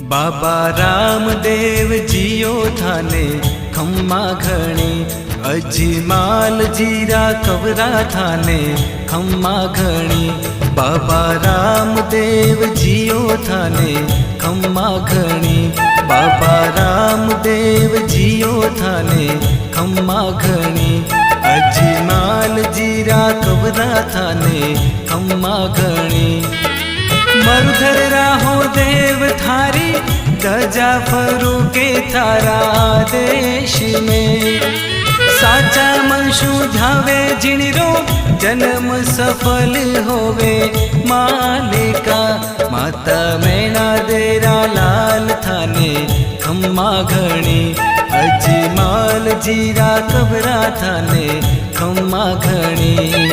बाबा रामदेव जियो थाने खम्मा घणी, अजमाल जीरा कवरा थाने खम्मा घणी। बाबा रामदेव जियो थाने खम्मा घणी, बाबा रामदेव जियो थाने खम्मा घणी। अजमाल जीरा कवरा थाने खम्मा घणी। मरुधर राहो देव थारी, गजा फरू के थारा देश में। साचा मनशु ध्यावे जिणरो, जन्म सफल होवे मालिका। माता मैना देरा लाल थाने खम्मा घणी, अजमाल जीरा कबरा थाने खम्मा घणी।